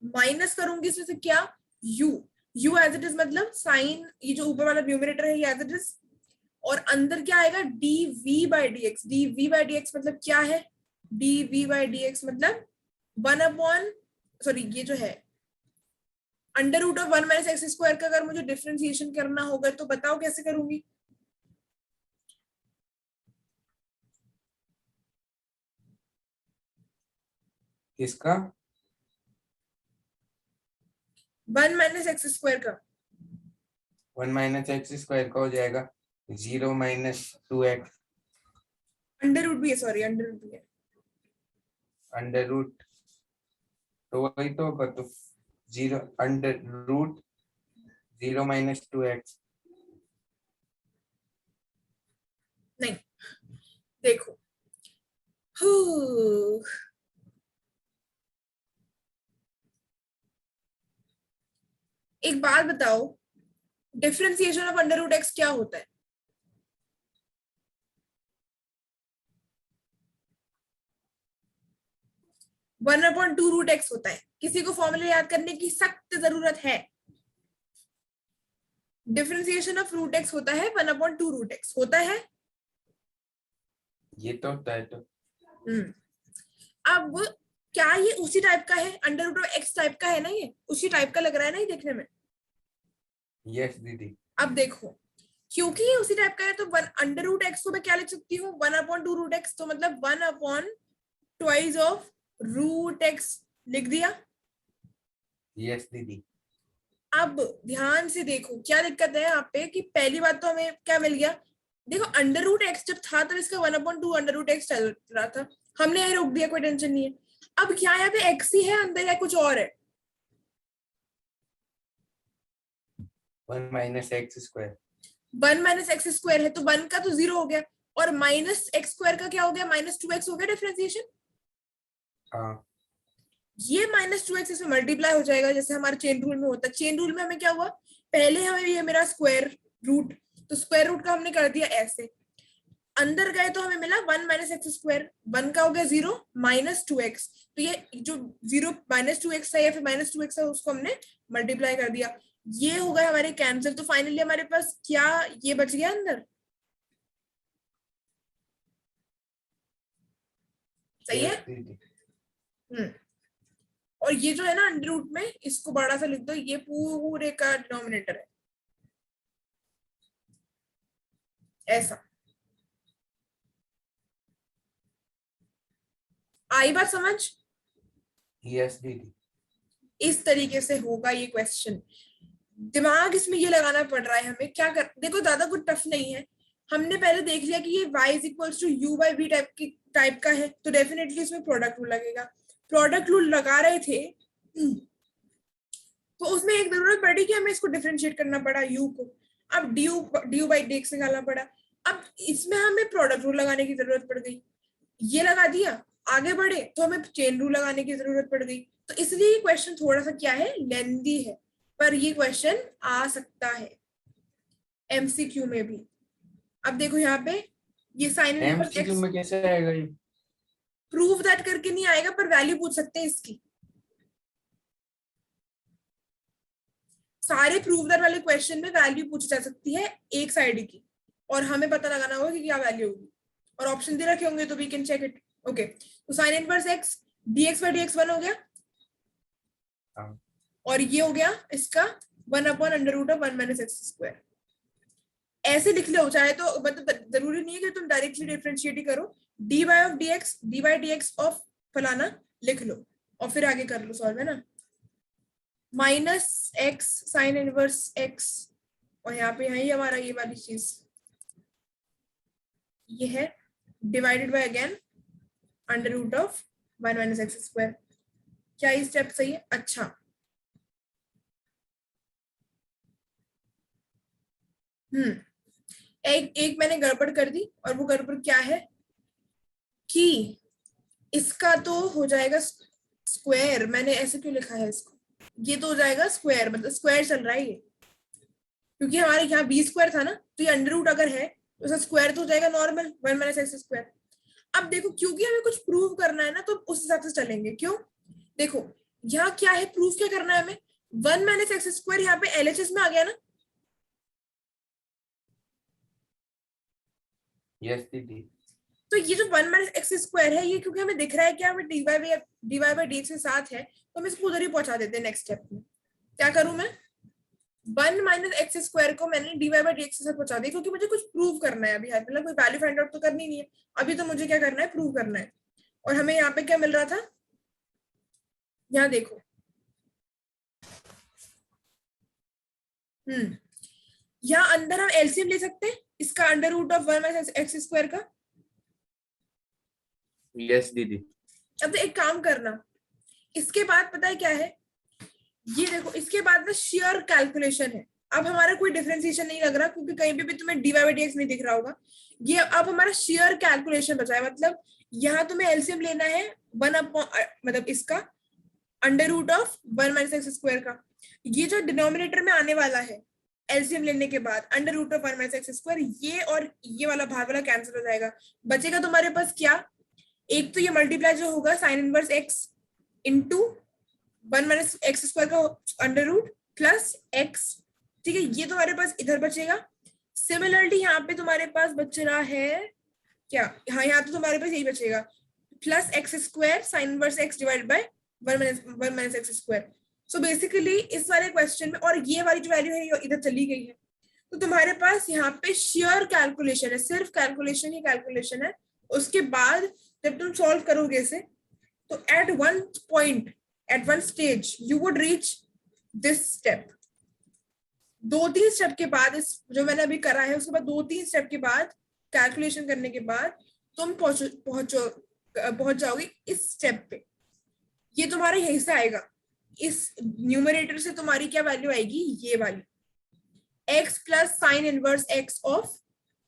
माइनस करूंगी इसमें से क्या, u एज इट इज मतलब साइन, ये जो ऊपर वाला न्यूमरेटर है ये एज इट इज, और अंदर क्या आएगा dv by d x, dv by d x मतलब क्या है, dv बाई डी एक्स मतलब 1 सॉरी ये जो है under root of 1 minus x square का अगर मुझे डिफरेंशिएशन करना होगा तो बताओ कैसे करूंगी, किसका? 1 माइनस एक्स स्क्वायर का, 1 - x² का हो जाएगा 0 - 2x अंडर रूट भी है, सॉरी अंडर रूट भी है, अंडर रूट, तो वही तो होगा, तो 0 अंडर रूट 0 - 2x। नहीं देखो एक बात बताओ, differentiation of under root x क्या होता है, 1/2 रूट एक्स होता है, किसी को फॉर्मूला याद करने की सख्त जरूरत है, डिफरेंशिएशन ऑफ रूट एक्स होता है 1/2 रूट एक्स होता है, ये तो होता है तो। अब क्या ये उसी टाइप का है, under root of x type का है ना, ये उसी टाइप का लग रहा है ना ये देखने में। यस दीदी। अब देखो, क्योंकि ये उसी टाइप का है तो वन अंडर रूट एक्स को मैं क्या लिख सकती हूँ, 1/2 रूट एक्स, तो मतलब 1/2 ऑफ रूट एक्स लिख दिया। यस दीदी। अब ध्यान से देखो क्या दिक्कत है यहाँ पे, कि पहली बात तो हमें क्या मिल गया, देखो अंडर रूट एक्स जब था तब इसका 1/2 अंडर रूट एक्स चल रहा था, हमने यही रोक दिया, कोई टेंशन नहीं है। अब क्या यहाँ पे एक्स ही है अंदर या कुछ और है? 1 minus x square. 1 minus x square है तो 1 का तो 0 हो गया, और माइनस एक्स स्क्वायर का क्या हो गया, -2x हो गया डिफरेंशिएशन। हाँ। ये -2x इसमें मल्टीप्लाई हो जाएगा जैसे हमारे चेन रूल में होता है। चेन रूल में हमें क्या हुआ, पहले हमें ये मेरा स्क्वायर रूट, तो स्क्वायर रूट का हमने कर दिया ऐसे, अंदर गए तो हमें मिला 1 माइनस एक्स स्क्वायर, 1 का हो गया 0 -2x, तो ये जो 0 -2x था या फिर -2x था उसको हमने मल्टीप्लाई कर दिया, ये हो गया हमारे कैंसिल। तो फाइनली हमारे पास क्या ये बच गया अंदर, सही है। और ये जो है ना अंडर रूट में, इसको बड़ा सा लिख दो, ये पूरे का डिनोमिनेटर है ऐसा। आई बात समझ? यस दीदी। इस तरीके से होगा ये क्वेश्चन। दिमाग इसमें ये लगाना पड़ रहा है हमें, क्या कर, देखो ज्यादा कुछ टफ नहीं है, हमने पहले देख लिया कि ये y is equals to u by v type का है, तो डेफिनेटली इसमें प्रोडक्ट रूल लगेगा। प्रोडक्ट रूल लगा रहे थे तो उसमें एक जरूरत पड़ी कि हमें इसको डिफरेंशिएट करना पड़ा u को, अब डी बाई डी एक्स निकालना पड़ा। अब इसमें हमें प्रोडक्ट रूल लगाने की जरूरत पड़ गई, ये लगा दिया, आगे बढ़े तो हमें चेन रूल लगाने की जरूरत पड़ गई। तो इसलिए क्वेश्चन थोड़ा सा क्या है, लेंदी है, पर ये क्वेश्चन आ सकता है एमसीक्यू में भी। अब देखो यहाँ पे ये साइन इनवर्स एमसीक्यू एक्स, में कैसे आएगा ये? प्रूव दैट करके नहीं आएगा, पर वैल्यू पूछ सकते हैं इसकी। सारे प्रूव दैट वाले क्वेश्चन में वैल्यू पूछी जा सकती है एक साइड की, और हमें पता लगाना होगा कि क्या वैल्यू होगी, और ऑप्शन दे रखे होंगे तो we can check it. Okay, तो sine inverse x dx by dx 1 हो गया, हाँ। और ये हो गया इसका 1/√1 माइनस एक्स स्क्वायर। ऐसे लिख लो चाहे तो, मतलब जरूरी नहीं है कि तुम डायरेक्टली डिफरेंशिएट ही करो, dy of dx dy dx of फलाना लिख लो और फिर आगे कर लो सॉल्व, है ना। -x साइन इनवर्स x, और यहाँ पे है हमारा ये वाली चीज, ये है divided by again √1 minus x square. क्या ये स्टेप सही है? अच्छा, एक मैंने गड़बड़ कर दी, और वो गड़बड़ क्या है कि इसका तो हो जाएगा स्क्वायर, मैंने ऐसे क्यों लिखा है इसको, ये तो हो जाएगा स्क्वायर, मतलब स्क्वायर चल रहा है ये, क्योंकि हमारे यहाँ बी स्क्वायर था ना, तो ये अंडर रूट अगर है तो इसका स्क्वायर तो हो जाएगा नॉर्मल 1 माइनस एक्स स्क्वायर। अब देखो क्योंकि हमें कुछ प्रूव करना है ना, तो उस हिसाब से चलेंगे। क्यों, देखो यहाँ क्या है, प्रूफ क्या करना है हमें, 1 माइनस एक्स स्क्वायर यहाँ पे एलएचएस में आ गया ना। यस दीदी। तो ये जो 1 माइनस एक्स स्क्वायर है, ये क्योंकि हमें दिख रहा है कि हमें dy बाई डी के साथ है, तो हम इसको उधर ही पहुंचा देते हैं नेक्स्ट स्टेप में। क्या करूं मैं, 1 माइनस एक्स स्क्वायर को मैंने dy बाई डी के साथ पहुंचा दिया, क्योंकि मुझे कुछ प्रूव करना है अभी, मतलब कोई वैल्यू फाइंड आउट तो करनी नहीं है अभी, तो मुझे क्या करना है, प्रूव करना है। और हमें यहाँ पे क्या मिल रहा था, यहाँ देखो, यहाँ अंदर हम एलसीएम ले सकते हैं इसका √1 माइनस एक्स स्क्वायर का। यस दीदी। अब तो एक काम करना, इसके बाद पता है क्या है, ये देखो इसके बाद ना शेयर कैलकुलेशन है। अब हमारा कोई डिफरेंशिएशन नहीं लग रहा, क्योंकि कहीं पे भी तुम्हें dy बाई dx नहीं दिख रहा होगा, ये अब हमारा शेयर कैलकुलेशन बचा है। मतलब यहाँ तुम्हें एलसीएम लेना है मतलब इसका √1 माइनस एक्स स्क्वायर का, ये जो डिनोमिनेटर में आने वाला है एलसीएम लेने के बाद √1 माइनस एक्स स्क्वायर, ये और ये वाला भाग वाला कैंसिल हो जाएगा, बचेगा तुम्हारे पास क्या, एक तो ये मल्टीप्लाई जो होगा sign inverse x into 1 minus x square का अंडर रूट प्लस एक्स, ठीक है, ये तुम्हारे पास इधर बचेगा। सिमिलरली यहाँ पे तुम्हारे पास बच रहा है क्या, हाँ यहाँ तो तुम्हारे पास यही बचेगा, plus x square sine inverse x divide by 1 minus x square. So basically इस वाले क्वेश्चन में, और ये वाली जो वैल्यू है ये इधर चली गई है, तो तुम्हारे पास यहाँ पे शेयर कैलकुलेशन है, सिर्फ कैलकुलेशन ही कैलकुलेशन है। उसके बाद जब तुम सॉल्व करोगे इसे, तो at one point, at one stage you would reach this step. 2-3 step के बाद, इस जो मैंने अभी करा है उसके बाद 2-3 स्टेप के बाद कैलकुलेशन करने के बाद तुम पहुंच जाओगे इस स्टेप पे। ये तुम्हारा यहीं से आएगा, इस न्यूमरेटर से तुम्हारी क्या वैल्यू आएगी, ये वाली x plus sine inverse x of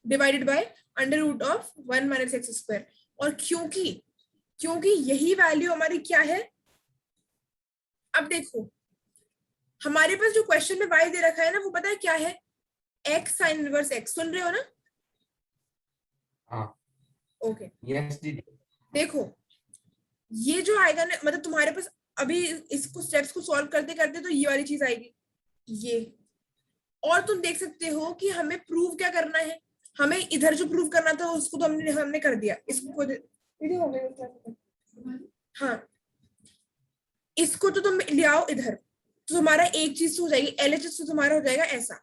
divided by under root of 1 minus x square. और क्योंकि यही वैल्यू हमारी क्या है, अब देखो हमारे पास जो क्वेश्चन में y दे रखा है ना, वो पता है क्या है, x साइन इनवर्स x। सुन रहे हो ना? हाँ ओके यस दीदी। देखो ये जो आएगा ना, मतलब तुम्हारे पास अभी इसको स्टेप्स को सॉल्व करते करते तो ये वाली चीज आएगी ये। और तुम देख सकते हो कि हमें प्रूव क्या करना है, हमें इधर जो प्रूव करना था उसको तो हमने कर दिया। इसको हो गया, हाँ इसको तो तुम ले आओ इधर, तो तुम्हारा एक चीज तो हो जाएगी, LHS तो तुम्हारा हो जाएगा ऐसा।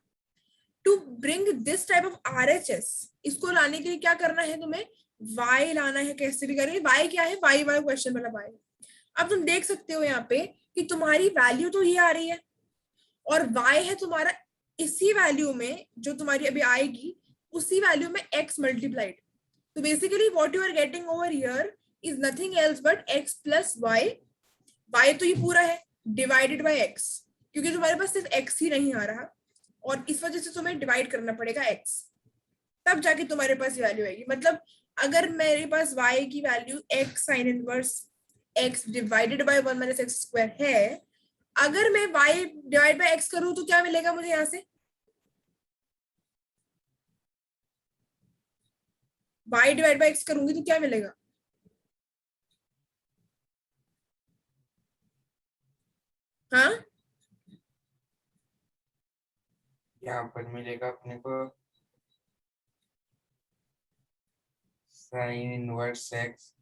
To bring this type of RHS, इसको लाने के लिए क्या करना है तुम्हें, y लाना है। कैसे भी करेंगे, y क्या है, y क्वेश्चन वाला y। अब तुम देख सकते हो यहाँ पे कि तुम्हारी वैल्यू तो ये आ रही है, और y है तुम्हारा इसी वैल्यू में जो तुम्हारी अभी आएगी, उसी वैल्यू में x मल्टीप्लाइड। तो basically what you are getting over here is nothing else but x plus y। y तो ये पूरा है डिवाइडेड बाय x, क्योंकि तुम्हारे पास सिर्फ x ही नहीं आ रहा, और इस वजह से तुम्हें डिवाइड करना पड़ेगा x, तब जाके तुम्हारे पास ये वैल्यू आएगी। मतलब अगर मेरे पास y की value x sign inverse x divided by 1 minus x square है, अगर मैं y डिवाइड बाय x करूं तो क्या मिलेगा मुझे यहाँ से, y डिवाइड बाय x करूंगी तो क्या मिलेगा, हाँ यहाँ पर मिलेगा अपने को साइन इनवर्स एक्स।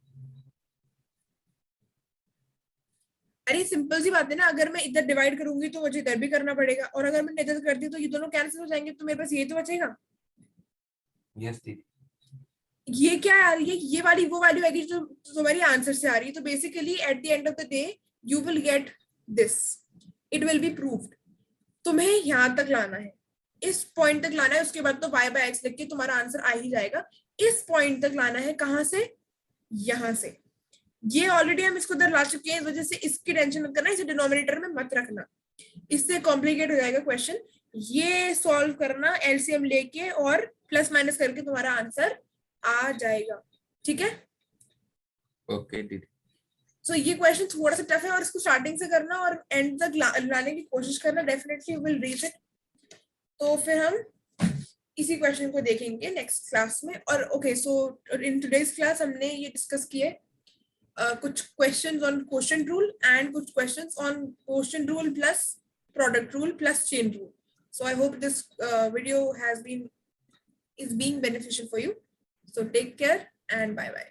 अरे सिंपल सी बात है ना, अगर मैं इधर डिवाइड करूंगी तो मुझे इधर भी करना पड़ेगा, और अगर मैं इधर करती हूँ तो ये दोनों कैंसिल हो जाएंगे, तो मेरे पास ये तो बचेगा। यस दीदी। ये क्या आ रही है, ये वाली वो वैल्यू आएगी जो तुम्हारी आंसर से आ रही है। तो basically at the end of the day you will get this, it will be proved. तुम्हें यहाँ तक लाना है, इस पॉइंट तक लाना है, उसके बाद तो y बाय एक्स लिख के तुम्हारा आंसर आ ही जाएगा। इस पॉइंट तक लाना है, कहां से, यहां से। ये ऑलरेडी हम इसको इधर ला चुके हैं, इस वजह से इसकी टेंशन मत करना, इसे डिनोमिनेटर में मत रखना, इससे कॉम्प्लिकेट हो जाएगा क्वेश्चन। ये सॉल्व करना एलसीएम लेके और प्लस माइनस करके तुम्हारा आंसर आ जाएगा, ठीक है। ओके दीदी। सो ये क्वेश्चन थोड़ा सा टफ है, और इसको स्टार्टिंग से करना और एंड तक लाने की कोशिश करना, definitely you will reach it. तो फिर हम इसी क्वेश्चन को देखेंगे नेक्स्ट क्लास में। और okay, so in today's class हमने ये डिस्कस किए कुछ questions on quotient rule and कुछ questions on quotient rule plus product rule plus chain rule. So I hope this video is being beneficial for you. So take care and bye bye.